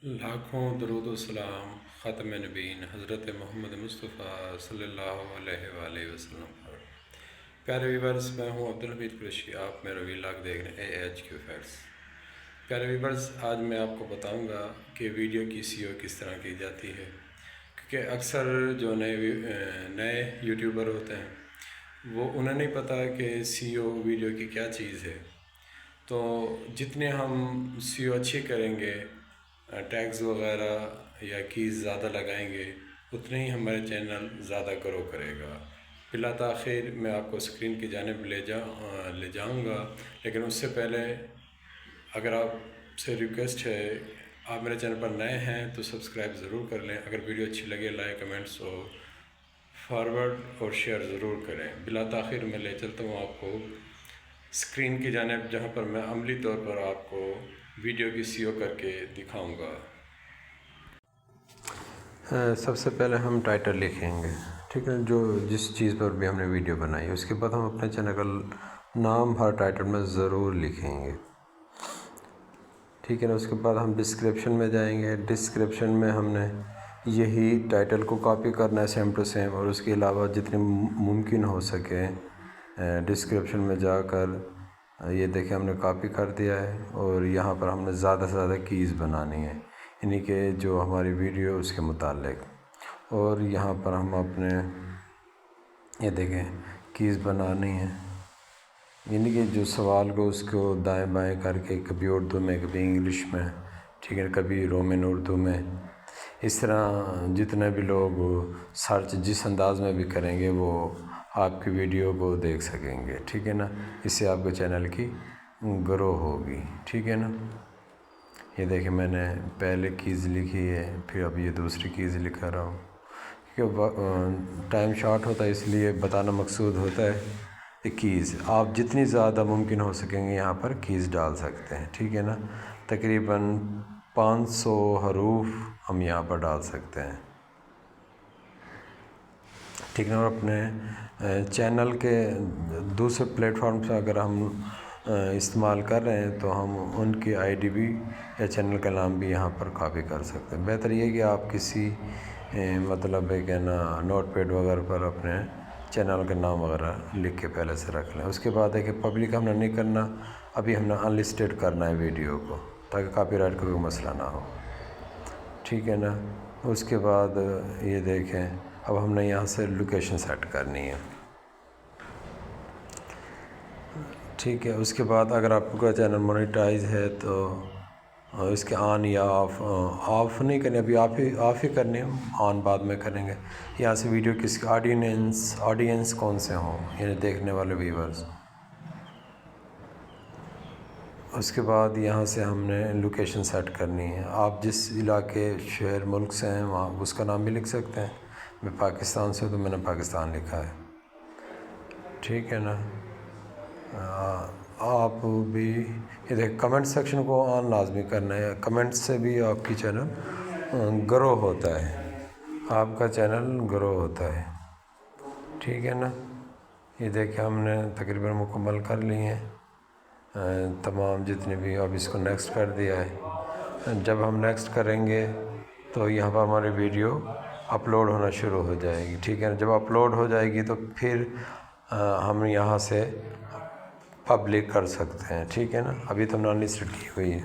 لاکھوں درود و سلام ختم نبین حضرت محمد مصطفیٰ صلی اللہ علیہ وآلہ وسلم پر۔ پیارے ویورز، میں ہوں عبدالحمید قریشی، آپ میرا ویلاگ دیکھ رہے ہیں AHQ فیکٹس۔ پیارے ویورز، آج میں آپ کو بتاؤں گا کہ ویڈیو کی SEO کس طرح کی جاتی ہے، کیونکہ اکثر جو نئے یوٹیوبر ہوتے ہیں وہ انہیں نہیں پتہ کہ SEO ویڈیو کی کیا چیز ہے۔ تو جتنے ہم SEO اچھی کریں گے، ٹیگز وغیرہ یا کیز زیادہ لگائیں گے، اتنے ہی ہمارے چینل زیادہ گرو کرے گا۔ بلا تاخیر میں آپ کو اسکرین کی جانب لے جاؤں گا، لیکن اس سے پہلے اگر آپ سے ریکویسٹ ہے، آپ میرے چینل پر نئے ہیں تو سبسکرائب ضرور کر لیں۔ اگر ویڈیو اچھی لگے لائک، کمنٹس اور فارورڈ اور شیئر ضرور کریں۔ بلا تاخیر میں لے چلتا ہوں آپ کو اسکرین کی جانب، جہاں پر میں عملی طور پر آپ کو ویڈیو کی SEO کر کے دکھاؤں گا۔ سب سے پہلے ہم ٹائٹل لکھیں گے، ٹھیک ہے، جس چیز پر بھی ہم نے ویڈیو بنائی ہے۔ اس کے بعد ہم اپنے چینل کا نام ہر ٹائٹل میں ضرور لکھیں گے، ٹھیک ہے نا۔ اس کے بعد ہم ڈسکرپشن میں جائیں گے۔ ڈسکرپشن میں ہم نے یہی ٹائٹل کو کاپی کرنا ہے سیم ٹو سیم، اور اس کے علاوہ جتنی ممکن ہو سکے ڈسکرپشن میں جا کر یہ دیکھیں ہم نے کاپی کر دیا ہے، اور یہاں پر ہم نے زیادہ سے زیادہ کیز بنانی ہے، یعنی کہ جو ہماری ویڈیو اس کے متعلق، اور یہاں پر ہم اپنے یہ دیکھیں کیز بنانی ہے، یعنی کہ جو سوال کو اس کو دائیں بائیں کر کے کبھی اردو میں کبھی انگلش میں، ٹھیک ہے، کبھی رومن اردو میں، اس طرح جتنے بھی لوگ سرچ جس انداز میں بھی کریں گے وہ آپ کی ویڈیو کو دیکھ سکیں گے، ٹھیک ہے نا۔ اس سے آپ کے چینل کی گرو ہوگی، ٹھیک ہے نا۔ یہ دیکھیں میں نے پہلے کیز لکھی ہے، پھر اب یہ دوسری کیز لکھا رہا ہوں، کیونکہ ٹائم شارٹ ہوتا ہے، اس لیے بتانا مقصود ہوتا ہے کیز۔ آپ جتنی زیادہ ممکن ہو سکیں گے یہاں پر کیز ڈال سکتے ہیں، ٹھیک ہے نا۔ تقریباً 500 حروف ہم یہاں پر ڈال سکتے ہیں، ٹھیک ہے نا۔ اور اپنے چینل کے دوسرے پلیٹ فارم سے اگر ہم استعمال کر رہے ہیں تو ہم ان کی ID بھی یا چینل کا نام بھی یہاں پر کاپی کر سکتے ہیں۔ بہتر یہ کہ آپ کسی مطلب ہے کہ نا نوٹ پیڈ وغیرہ پر اپنے چینل کا نام وغیرہ لکھ کے پہلے سے رکھ لیں۔ اس کے بعد ہے کہ پبلک ہم نے نہیں کرنا، ابھی ہم نے ان لسٹڈ کرنا ہے ویڈیو کو، تاکہ کاپی رائٹ کا کوئی مسئلہ نہ ہو، ٹھیک ہے نا۔ اس کے بعد یہ دیکھیں اب ہم نے یہاں سے لوکیشن سیٹ کرنی ہے، ٹھیک ہے۔ اس کے بعد اگر آپ کا چینل مونیٹائز ہے تو اس کے آن یا آف نہیں کریں، ابھی آف ہی کرنے ہیں، آن بعد میں کریں گے۔ یہاں سے ویڈیو کس کی آڈینس کون سے ہوں، یعنی دیکھنے والے ویورز۔ اس کے بعد یہاں سے ہم نے لوکیشن سیٹ کرنی ہے۔ آپ جس علاقے شہر ملک سے ہیں وہاں اس کا نام بھی لکھ سکتے ہیں۔ میں پاکستان سے ہوں تو میں نے پاکستان لکھا ہے، ٹھیک ہے نا۔ آپ بھی یہ دیکھ کمنٹ سیکشن کو آن لازمی کرنا ہے، کمنٹ سے بھی آپ کی چینل گرو ہوتا ہے، آپ کا چینل گرو ہوتا ہے، ٹھیک ہے نا۔ یہ دیکھیں ہم نے تقریباً مکمل کر لی ہیں تمام جتنے بھی، اب اس کو نیکسٹ کر دیا ہے۔ جب ہم نیکسٹ کریں گے تو یہاں پر ہماری ویڈیو اپلوڈ ہونا شروع ہو جائے گی، ٹھیک ہے نا۔ جب اپلوڈ ہو جائے گی تو پھر ہم یہاں سے پبلک کر سکتے ہیں، ٹھیک ہے نا۔ ابھی تو ہم نے ان لسٹڈ کی ہوئی ہے۔